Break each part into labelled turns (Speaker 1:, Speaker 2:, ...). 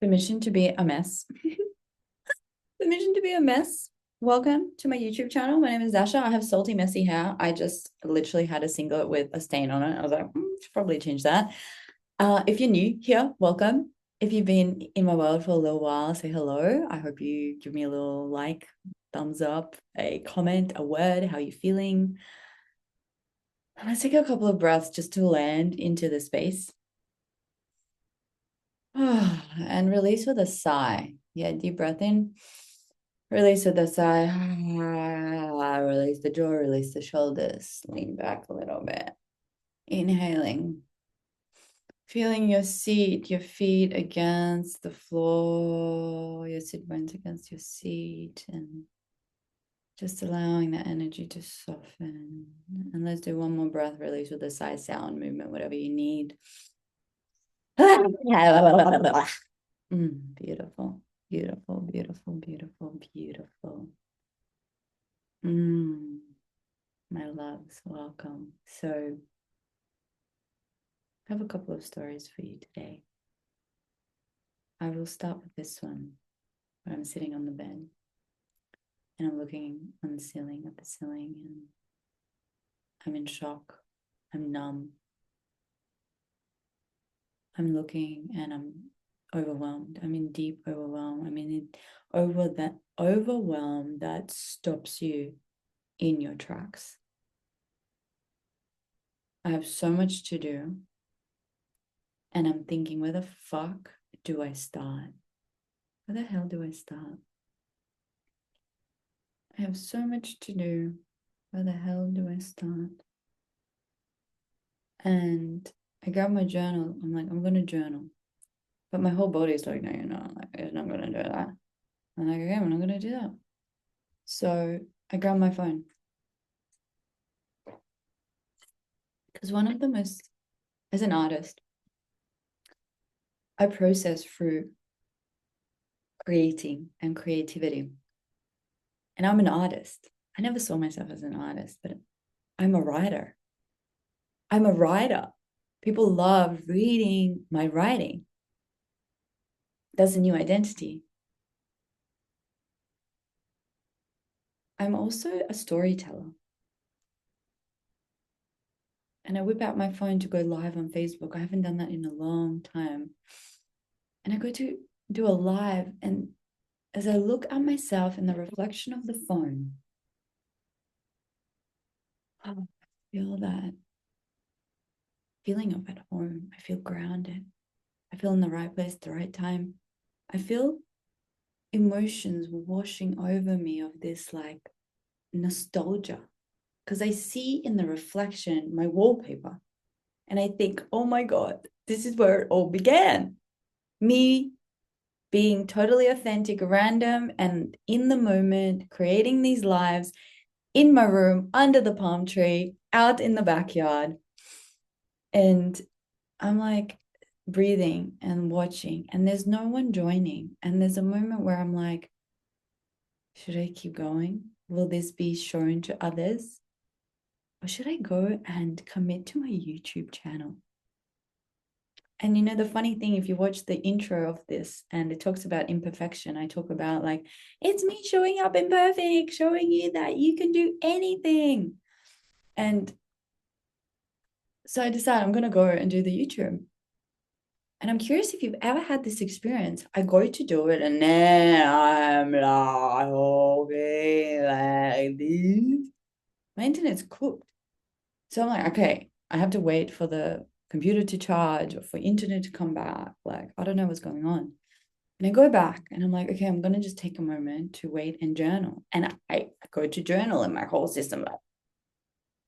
Speaker 1: Permission to be a mess. Permission to be a mess. Welcome to my YouTube channel. My name is Dasha. I have salty, messy hair. I just literally had a singlet with a stain on it. I was like, should probably change that. If you're new here, welcome. If you've been in my world for a little while, say hello. I hope you give me a little like, thumbs up, a comment, a word, how you feeling. And let's take a couple of breaths just to land into the space. And release with a sigh. Yeah, deep breath in. Release with a sigh. Release the jaw, release the shoulders. Lean back a little bit. Inhaling. Feeling your seat, your feet against the floor, your sit bones against your seat, and just allowing the energy to soften. And let's do one more breath release with a sigh sound movement, whatever you need. Beautiful, beautiful, beautiful, beautiful, beautiful. My loves, welcome. So, I have a couple of stories for you today. I will start with this one where I'm sitting on the bed and I'm looking on the ceiling, at the ceiling, and I'm in shock. I'm numb. I'm looking and I'm overwhelmed. I'm in deep overwhelm. I'm in overwhelm that stops you in your tracks. I have so much to do. And I'm thinking, where the fuck do I start? Where the hell do I start? I have so much to do. Where the hell do I start? And I grab my journal. I'm like, I'm going to journal. But my whole body is like, no, you're not. Like, you're not going to do that. I'm like, okay, I'm not going to do that. So I grab my phone. Because one of the most, as an artist, I process through creating and creativity. And I'm an artist. I never saw myself as an artist, but I'm a writer. I'm a writer. People love reading my writing. That's a new identity. I'm also a storyteller. And I whip out my phone to go live on Facebook. I haven't done that in a long time. And I go to do a live. And as I look at myself in the reflection of the phone, I feel that feeling of at home. I feel grounded. I feel in the right place at the right time. I feel emotions washing over me of this like nostalgia, because I see in the reflection my wallpaper and I think, oh my God, this is where it all began. Me being totally authentic, random, and in the moment, creating these lives in my room, under the palm tree, out in the backyard. And I'm like breathing and watching, and there's no one joining. And there's a moment where I'm like, should I keep going? Will this be shown to others? Or should I go and commit to my YouTube channel? And you know, the funny thing, if you watch the intro of this and it talks about imperfection, I talk about like, it's me showing up imperfect, showing you that you can do anything. And so I decided I'm going to go and do the YouTube. And I'm curious if you've ever had this experience. I go to do it and then I'm like, okay, like this. My internet's cooked. So I'm like, okay, I have to wait for the computer to charge or for internet to come back. Like, I don't know what's going on. And I go back and I'm like, okay, I'm going to just take a moment to wait and journal. And I go to journal and my whole system like,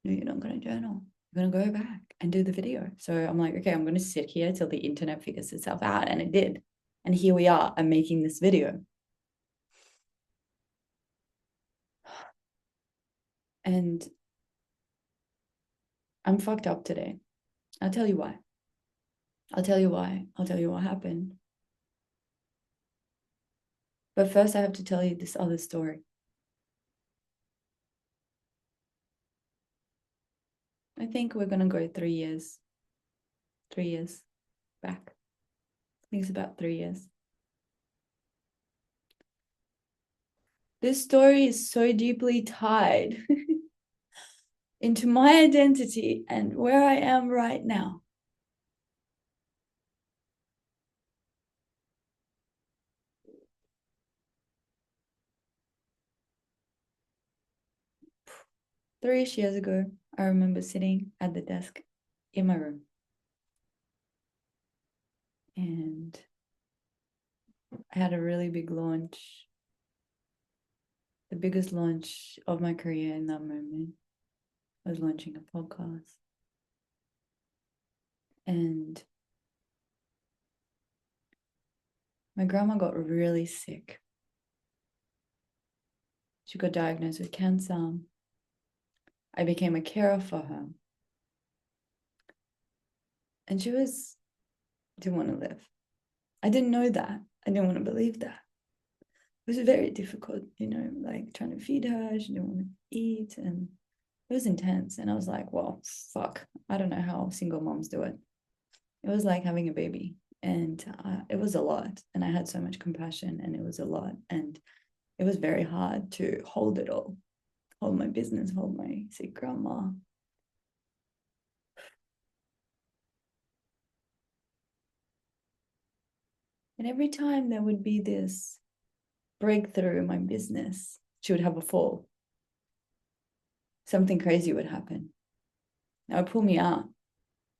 Speaker 1: no, you're not going to journal. You're going to go back and do the video. So I'm like, okay, I'm going to sit here till the internet figures itself out. And it did. And here we are. I'm making this video. And I'm fucked up today. I'll tell you why. I'll tell you why. I'll tell you what happened. But first, I have to tell you this other story. I think we're going to go 3 years back. I think it's about 3 years. This story is so deeply tied into my identity and where I am right now. Three years ago, I remember sitting at the desk in my room. And I had a really big launch, the biggest launch of my career in that moment. I was launching a podcast. And my grandma got really sick. She got diagnosed with cancer. I became a carer for her. And she didn't want to live. I didn't know that. I didn't want to believe that. It was very difficult, like trying to feed her. She didn't want to eat. And it was intense. And I was like, well, fuck. I don't know how single moms do it. It was like having a baby. And it was a lot. And I had so much compassion, and it was a lot. And it was very hard to hold it all, hold my business, hold my sick grandma. And every time there would be this breakthrough in my business, she would have a fall. Something crazy would happen. It would pull me out.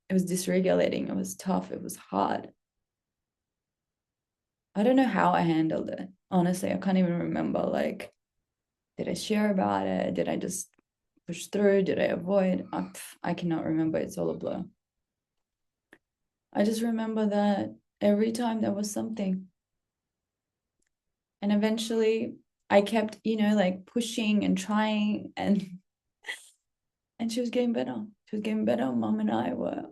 Speaker 1: It was dysregulating. It was tough. It was hard. I don't know how I handled it. Honestly, I can't even remember. Like, did I share about it? Did I just push through? Did I avoid? I cannot remember. It's all a blur. I just remember that every time there was something. And eventually I kept, like pushing and trying, and she was getting better. She was getting better. Mom and I were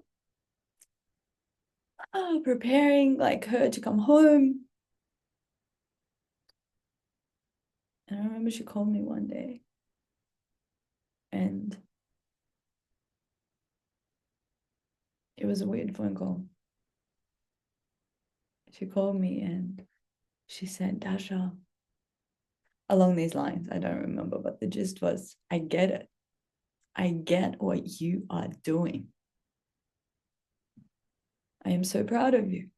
Speaker 1: preparing like her to come home. And I remember she called me one day, and it was a weird phone call. She called me and she said, Dasha, along these lines. I don't remember, but the gist was, I get it. I get what you are doing. I am so proud of you.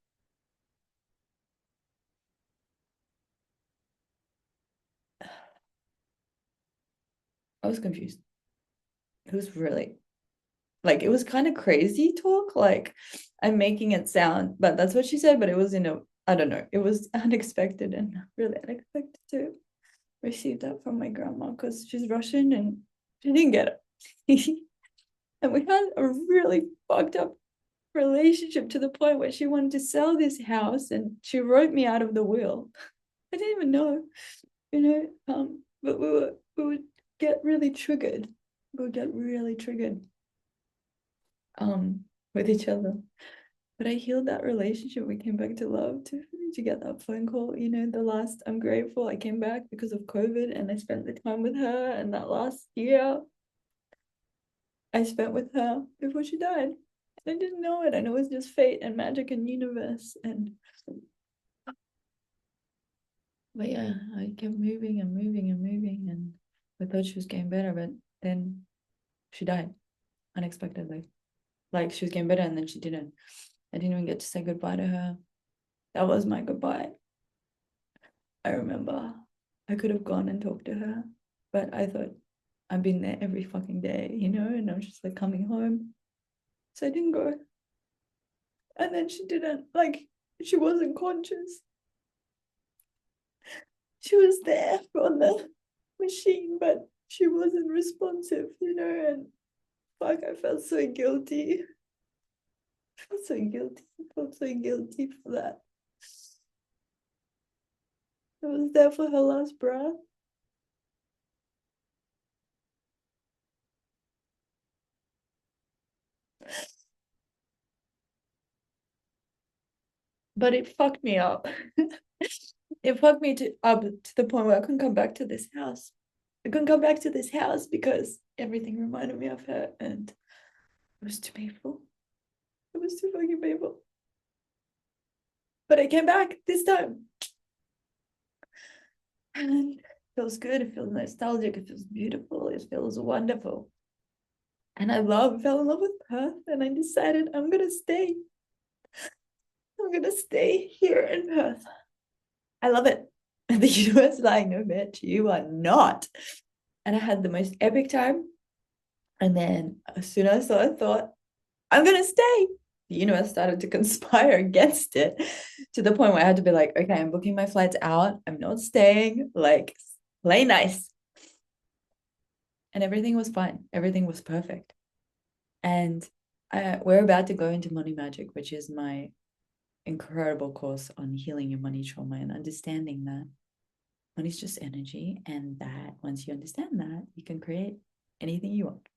Speaker 1: I was confused. It was really, like, it was kind of crazy talk. Like, I'm making it sound, but that's what she said. But it was I don't know, it was unexpected and really unexpected to receive that from my grandma, because she's Russian and she didn't get it. And we had a really fucked up relationship to the point where she wanted to sell this house and she wrote me out of the will. I didn't even know, but we would get really triggered. We would get really triggered with each other. But I healed that relationship. We came back to love to get that phone call. The last, I'm grateful I came back because of COVID, and I spent the time with her. And that last year I spent with her before she died. And I didn't know it. And it was just fate and magic and universe. But yeah, I kept moving and moving and moving. And I thought she was getting better, but then she died unexpectedly. Like, she was getting better and then she didn't. I didn't even get to say goodbye to her. That was my goodbye. I remember I could have gone and talked to her, but I thought I've been there every fucking day, and I was just like coming home. So I didn't go. And then she didn't, like, she wasn't conscious. She was there on the machine, but she wasn't responsive, and fuck, I felt so guilty. I felt so guilty. I felt so guilty for that. I was there for her last breath. But it fucked me up. It fucked me up to the point where I couldn't come back to this house. I couldn't come back to this house because everything reminded me of her, and it was too painful. It was too fucking painful. But I came back this time. And feels good, it feels nostalgic, it feels beautiful, it feels wonderful. And fell in love with Perth, and I decided I'm gonna stay. I'm gonna stay here in Perth. I love it. And the universe is like, no, bitch, you are not. And I had the most epic time. And then as soon as I thought, I'm gonna stay, the universe started to conspire against it to the point where I had to be like, okay, I'm booking my flights out. I'm not staying. Like, play nice. And everything was fine. Everything was perfect. And we're about to go into Money Magic, which is my incredible course on healing your money trauma and understanding that money's just energy, and that once you understand that, you can create anything you want.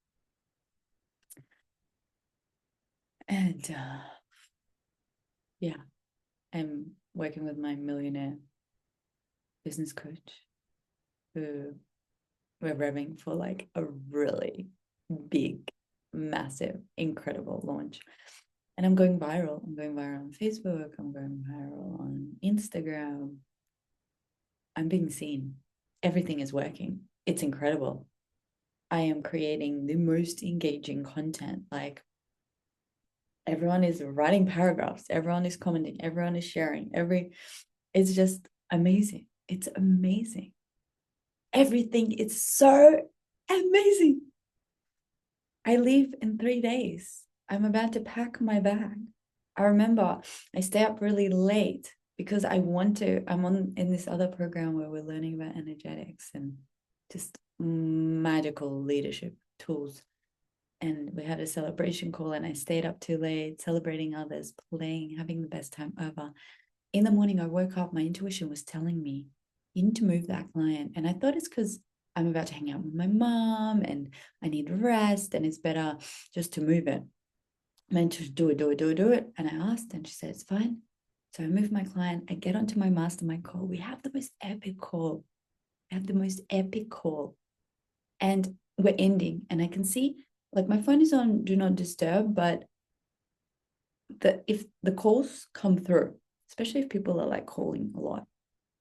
Speaker 1: And yeah, I'm working with my millionaire business coach, who we're revving for like a really big, massive, incredible launch. And I'm going viral. I'm going viral on Facebook. I'm going viral on Instagram. I'm being seen. Everything is working. It's incredible. I am creating the most engaging content. Like, everyone is writing paragraphs, everyone is commenting, everyone is sharing. It's just amazing. It's amazing. Everything is so amazing. I leave in 3 days. I'm about to pack my bag. I remember I stay up really late because I'm in this other program where we're learning about energetics and just magical leadership tools. And we had a celebration call, and I stayed up too late, celebrating others, playing, having the best time ever. In the morning, I woke up, my intuition was telling me, you need to move that client. And I thought it's because I'm about to hang out with my mom and I need rest, and it's better just to move it. I meant to do it. And I asked, and she said, it's fine. So I moved my client. I get onto my mastermind call. We have the most epic call. And we're ending. And I can see, like, my phone is on do not disturb, but if the calls come through, especially if people are like calling a lot,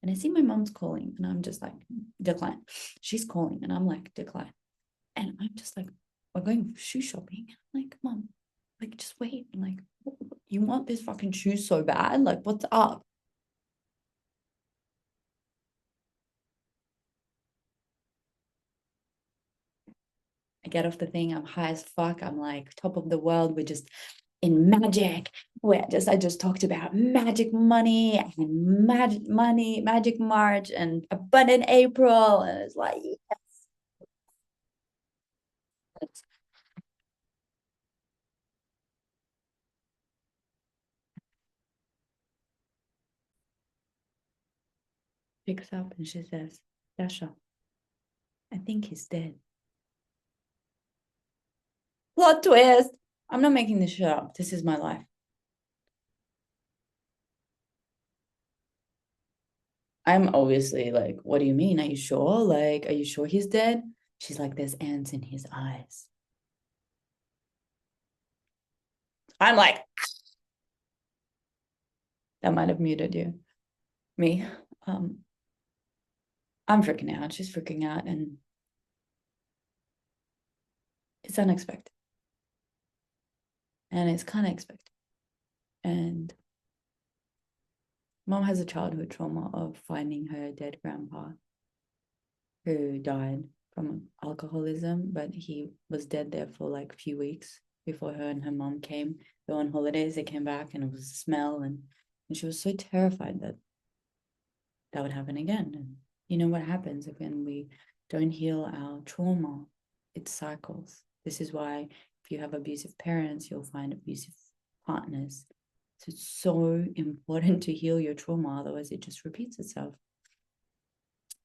Speaker 1: and I see my mom's calling, and I'm just like, decline. She's calling, and I'm like, decline. And I'm just like, we're going shoe shopping. I'm like, mom, like, just wait. I'm like, you want this fucking shoe so bad? Like, what's up? I get off the thing. I'm high as fuck. I'm like top of the world. We're just in magic. I just talked about magic money and magic March and abundant April. And it's like, yes. Picks up and she says, Dasha, I think he's dead. Plot twist. I'm not making this shit up. This is my life. I'm obviously like, what do you mean? Are you sure? Like, are you sure he's dead? She's like, there's ants in his eyes. I'm like, that might have muted you. Me. Um, I'm freaking out. She's freaking out, and it's unexpected. And it's kind of expected. And mom has a childhood trauma of finding her dead grandpa, who died from alcoholism, but he was dead there for like a few weeks before her and her mom came. They were on holidays, they came back, and it was a smell, and she was so terrified that that would happen again. And you know what happens when we don't heal our trauma? It cycles. This is why if you have abusive parents, you'll find abusive partners. So it's so important to heal your trauma, otherwise it just repeats itself.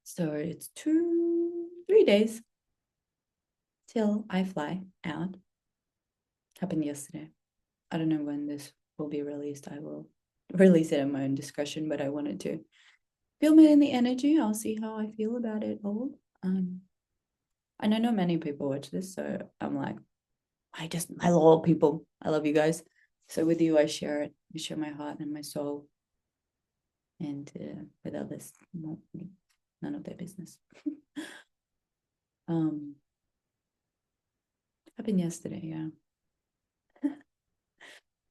Speaker 1: So it's 3 days till I fly out. Happened yesterday. I don't know when this will be released. I will release it at my own discretion, but I wanted to feel it in the energy. I'll see how I feel about it all. I know not many people watch this, so I'm like, I love people. I love you guys. So with you, I share it. I share my heart and my soul, and with others, not none of their business. Happened yesterday, yeah.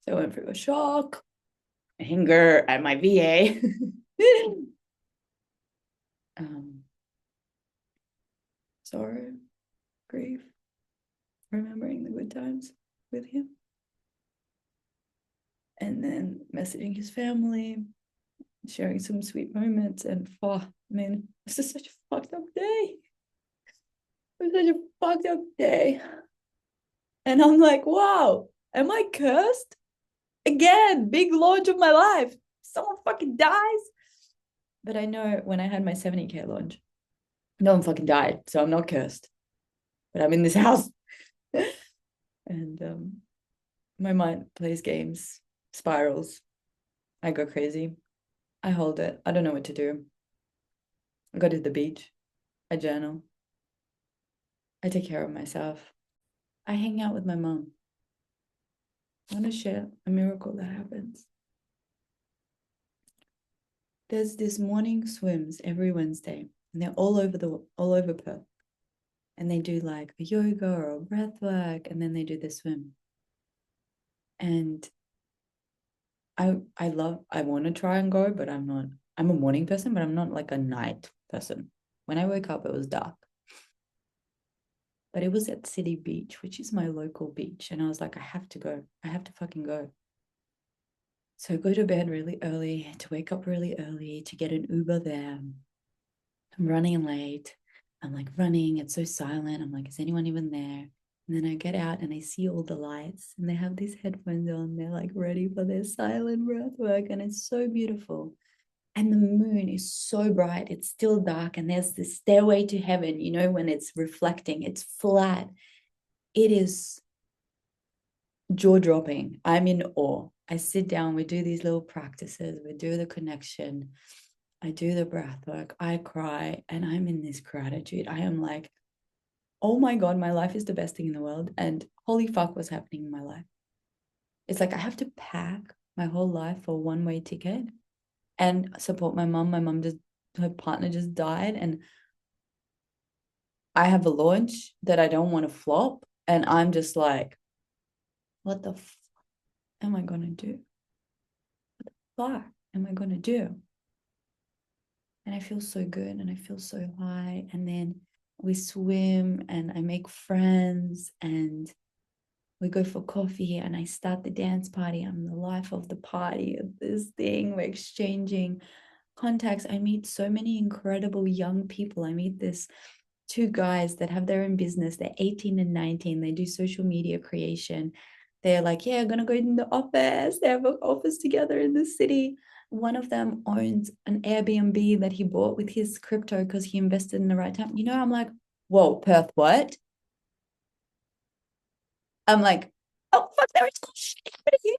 Speaker 1: So I went through a shock, anger at my VA. Sorrow, grief, remembering the good times with him. And then messaging his family, sharing some sweet moments. And man, this is such a fucked up day. It was such a fucked up day. And I'm like, wow, am I cursed? Again, big launch of my life. Someone fucking dies. But I know when I had my 70K launch, no one fucking died. So I'm not cursed. But I'm in this house. And my mind plays games, spirals. I go crazy. I hold it. I don't know what to do. I go to the beach. I journal. I take care of myself. I hang out with my mom. I want to share a miracle that happens. There's this morning swims every Wednesday, and they're all over Perth. And they do like a yoga or a breath work, and then they do the swim. And I want to try and go, but I'm not. I'm a morning person, but I'm not like a night person. When I woke up, it was dark. But it was at City Beach, which is my local beach. And I was like, I have to go. I have to fucking go. So I go to bed really early, to wake up really early, to get an Uber there. I'm running late. I'm like running. It's so silent. I'm like, is anyone even there? And then I get out and I see all the lights and they have these headphones on. They're like ready for their silent breath work. And it's so beautiful. And the moon is so bright. It's still dark. And there's this stairway to heaven, you know, when it's reflecting, it's flat. It is jaw-dropping. I'm in awe. I sit down, we do these little practices, we do the connection, I do the breath work, I cry, and I'm in this gratitude. I am like, oh my God, my life is the best thing in the world. And holy fuck, what's happening in my life? It's like I have to pack my whole life for a one-way ticket and support my mom. My mom just, her partner just died. And I have a launch that I don't want to flop. And I'm just like, what the fuck am I going to do? What the fuck am I going to do? And I feel so good and I feel so high. And then we swim and I make friends and we go for coffee and I start the dance party. I'm the life of the party of this thing. We're exchanging contacts. I meet so many incredible young people. I meet this two guys that have their own business. They're 18 and 19. They do social media creation. They're like, yeah, I'm going to go in the office. They have an office together in the city. One of them owns an Airbnb that he bought with his crypto because he invested in the right time. You know, I'm like, whoa, Perth, what? I'm like, oh, fuck, there is shit happening here.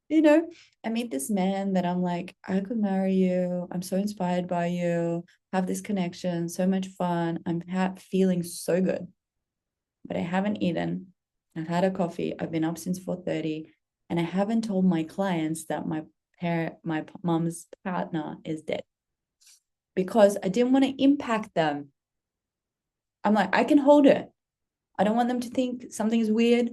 Speaker 1: You know, I meet this man that I'm like, I could marry you. I'm so inspired by you. Have this connection, so much fun. I'm feeling so good, but I haven't eaten. I've had a coffee. I've been up since 4:30, and I haven't told my clients that my mom's partner is dead because I didn't want to impact them. I'm like, I can hold it. I don't want them to think something is weird.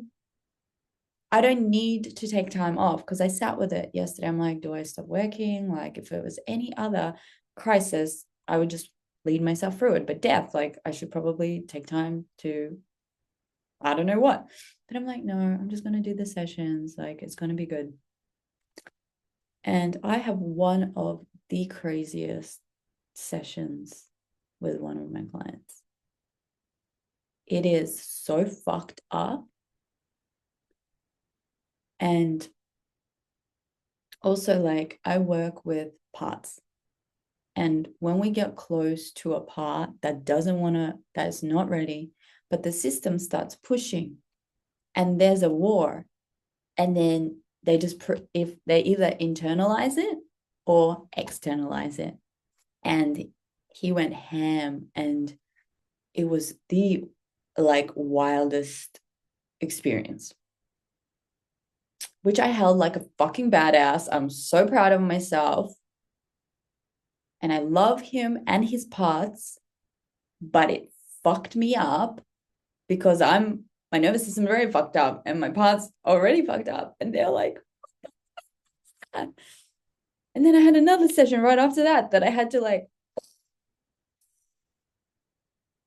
Speaker 1: I don't need to take time off because I sat with it yesterday. I'm like, do I stop working? Like, if it was any other crisis, I would just lead myself through it. But death, like, I should probably take time to, I don't know what. But I'm like, no, I'm just going to do the sessions. Like, it's going to be good. And I have one of the craziest sessions with one of my clients. It is so fucked up. And also, like, I work with parts. And when we get close to a part that doesn't want to, that's not ready, but the system starts pushing and there's a war, and then they just, if they either internalize it or externalize it. And he went ham and it was the like wildest experience, which I held like a fucking badass. I'm so proud of myself. And I love him and his parts. but it fucked me up because my nervous system is very fucked up and my parts already fucked up. And they're like, ah. And then I had another session right after that I had to like,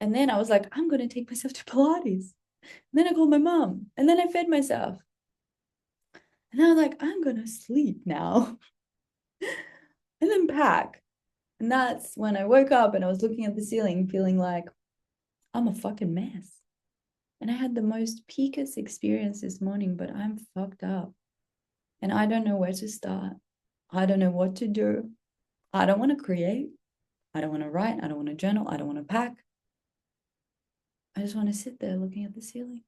Speaker 1: and then I was like, I'm going to take myself to Pilates. And then I called my mom and then I fed myself. And I was like, I'm going to sleep now and then pack. And that's when I woke up and I was looking at the ceiling, feeling like I'm a fucking mess. And I had the most peakest experience this morning, but I'm fucked up. And I don't know where to start. I don't know what to do. I don't want to create. I don't want to write. I don't want to journal. I don't want to pack. I just want to sit there looking at the ceiling.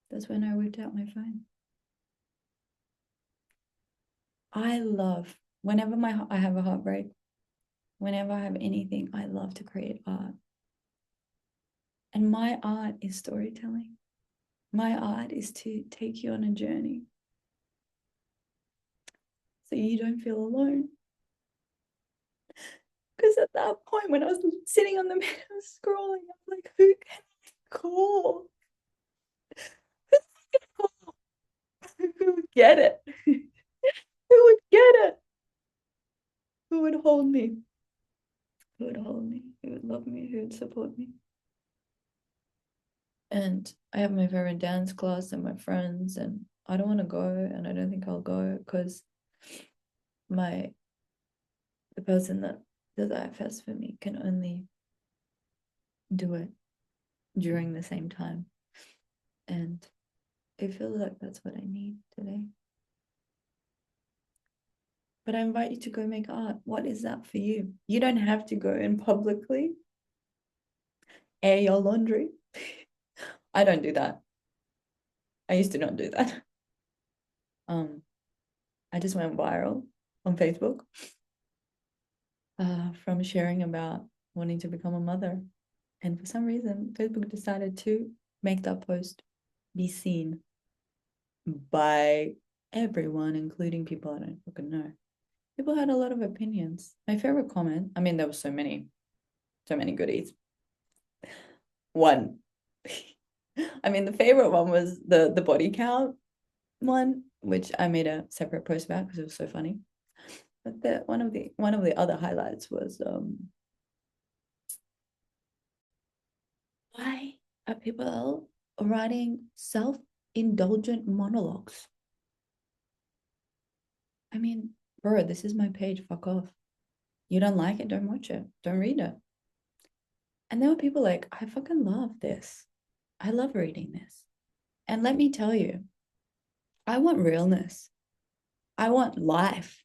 Speaker 1: That's when I whipped out my phone. I love, whenever I have a heartbreak, whenever I have anything, I love to create art. And my art is storytelling. My art is to take you on a journey so you don't feel alone. Because at that point, when I was sitting on the bed, I was scrolling, I was like, who can I call? Who would get it? Who would get it? Who would hold me? Who would hold me? Who would love me? Who would support me? And I have my favorite dance class and my friends, and I don't want to go, and I don't think I'll go because the person that does IFS for me can only do it during the same time. And I feel like that's what I need today. But I invite you to go make art. What is that for you? You don't have to go and publicly air your laundry. I don't do that. I used to not do that. I just went viral on Facebook from sharing about wanting to become a mother. And for some reason, Facebook decided to make that post be seen by everyone, including people I don't fucking know. People had a lot of opinions. My favorite comment, I mean, there were so many goodies. One, I mean, the favorite one was the body count one, which I made a separate post about because it was so funny. But one of the other highlights was why are people writing self-indulgent monologues? I mean, bro, this is my page. Fuck off. You don't like it, don't watch it, don't read it. And there were people like, I fucking love this. I love reading this. And let me tell you, I want realness. I want life.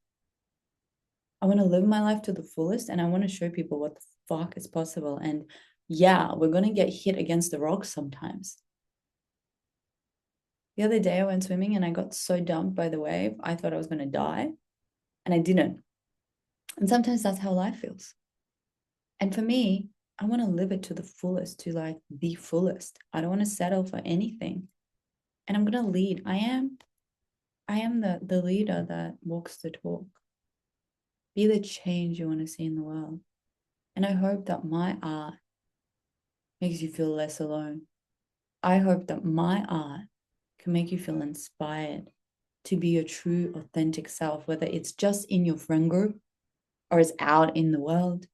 Speaker 1: I want to live my life to the fullest and I want to show people what the fuck is possible. And yeah, we're going to get hit against the rocks sometimes. The other day I went swimming and I got so dumped by the wave, I thought I was going to die and I didn't. And sometimes that's how life feels. And for me, I want to live it to the fullest, to like the fullest. I don't want to settle for anything. And I'm going to lead. I am the leader that walks the talk. Be the change you want to see in the world. And I hope that my art makes you feel less alone. I hope that my art can make you feel inspired to be your true, authentic self, whether it's just in your friend group or it's out in the world,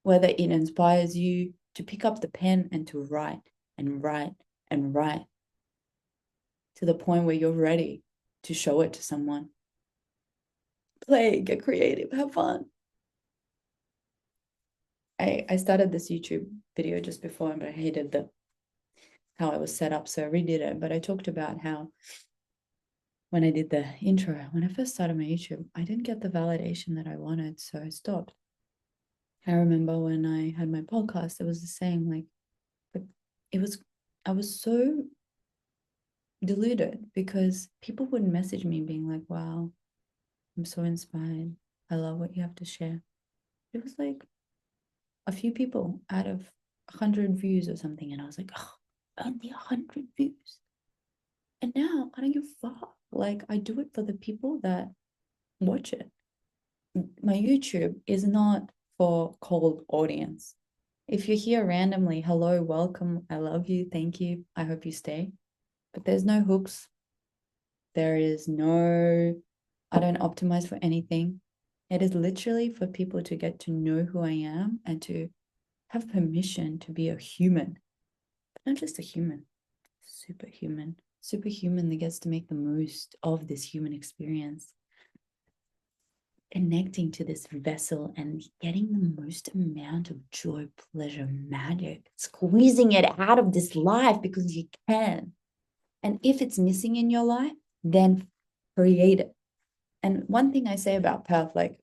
Speaker 1: whether it inspires you to pick up the pen and to write and write and write to the point where you're ready to show it to someone. Play, get creative, have fun. I started this YouTube video just before, but I hated how I was set up, so I redid it. But I talked about how when I did the intro, when I first started my YouTube, I didn't get the validation that I wanted, so I stopped. I remember when I had my podcast, it was the same. Like, I was so deluded because people would message me being like, "Wow, I'm so inspired. I love what you have to share." It was like a few people out of 100 views or something, and I was like, "Oh, only 100 views." And now I don't give a fuck. Like, I do it for the people that watch it. My YouTube is not for cold audience. If you're here randomly, hello, welcome, I love you, thank you, I hope you stay. But there's no hooks. There is no, I don't optimize for anything. It is literally for people to get to know who I am and to have permission to be a human, but not just a human, superhuman, superhuman that gets to make the most of this human experience, connecting to this vessel and getting the most amount of joy, pleasure, magic, squeezing it out of this life because you can. And if it's missing in your life, then create it. And one thing I say about Perth, like,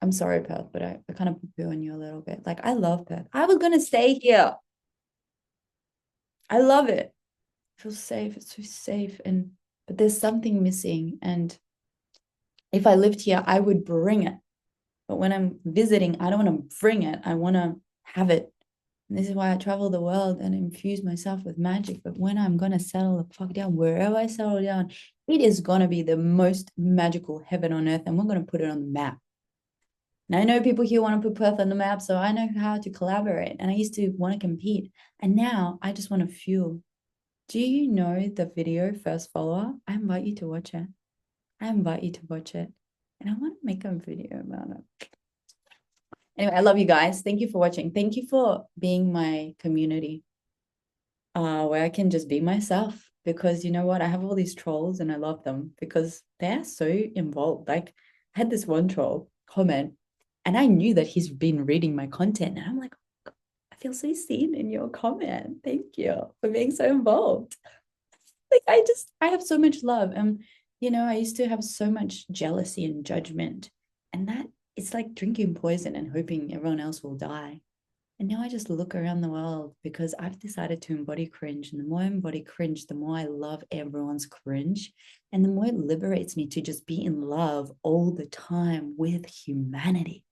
Speaker 1: I'm sorry, Perth, but I kind of poo on you a little bit. Like, I love Perth. I was going to stay here. I love it. I feel safe. It's so safe. But there's something missing. And if I lived here, I would bring it. But when I'm visiting, I don't want to bring it. I want to have it. And this is why I travel the world and infuse myself with magic. But when I'm going to settle the fuck down, wherever I settle down, it is going to be the most magical heaven on earth. And we're going to put it on the map. And I know people here want to put Perth on the map, so I know how to collaborate. And I used to want to compete. And now I just want to fuel. Do you know the video First Follower? I invite you to watch it. I invite you to watch it. And I want to make a video about it. Anyway, I love you guys. Thank you for watching. Thank you for being my community, where I can just be myself. Because you know what? I have all these trolls and I love them because they're so involved. Like, I had this one troll comment and I knew that he's been reading my content. And I'm like, oh, I feel so seen in your comment. Thank you for being so involved. Like, I have so much love. And, you know, I used to have so much jealousy and judgment. And that it's like drinking poison and hoping everyone else will die. And now I just look around the world because I've decided to embody cringe. And the more I embody cringe, the more I love everyone's cringe. And the more it liberates me to just be in love all the time with humanity.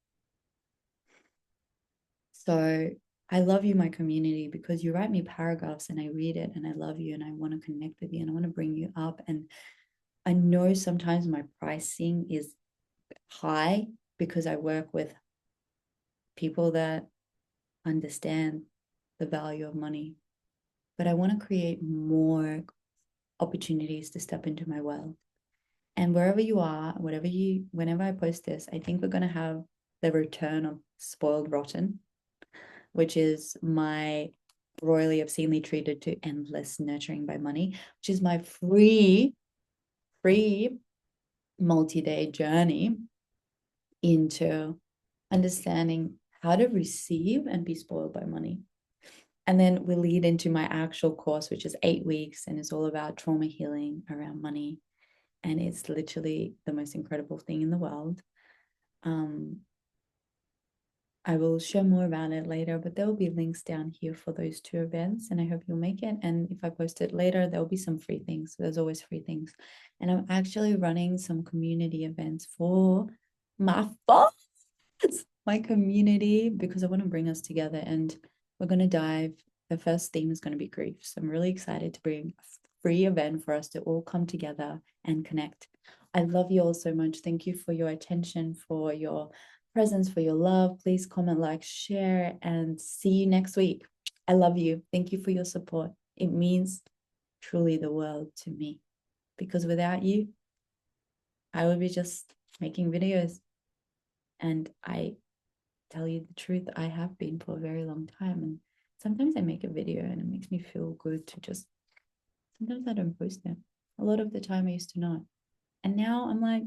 Speaker 1: So I love you, my community, because you write me paragraphs and I read it and I love you and I want to connect with you and I want to bring you up. And I know sometimes my pricing is high because I work with people that understand the value of money. But I want to create more opportunities to step into my world. And wherever you are, whenever I post this, I think we're going to have the return of Spoiled Rotten, which is my royally obscenely treated to endless nurturing by money, which is my free multi-day journey into understanding how to receive and be spoiled by money. And then we lead into my actual course, which is 8 weeks, and it's all about trauma healing around money. And it's literally the most incredible thing in the world. I will share more about it later, but there will be links down here for those 2 events, and I hope you'll make it. And if I post it later, there will be some free things. There's always free things. And I'm actually running some community events for my thoughts, my community, because I want to bring us together. And we're going to dive. The first theme is going to be grief. So I'm really excited to bring a free event for us to all come together and connect. I love you all so much. Thank you for your attention, for your presence, for your love. Please comment, like, share, and see you next week. I love you. Thank you for your support. It means truly the world to me, because without you, I would be just making videos. And I tell you the truth, I have been for a very long time. And sometimes I make a video and it makes me feel good to just, sometimes I don't post them. A lot of the time I used to not. And now I'm like,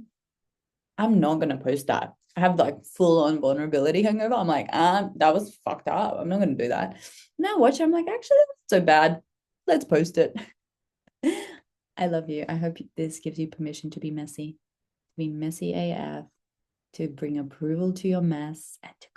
Speaker 1: I'm not going to post that. I have like full on vulnerability hangover. I'm like, that was fucked up. I'm not going to do that. Now watch, I'm like, actually, that's so bad. Let's post it. I love you. I hope this gives you permission to be messy AF, to bring approval to your mess and to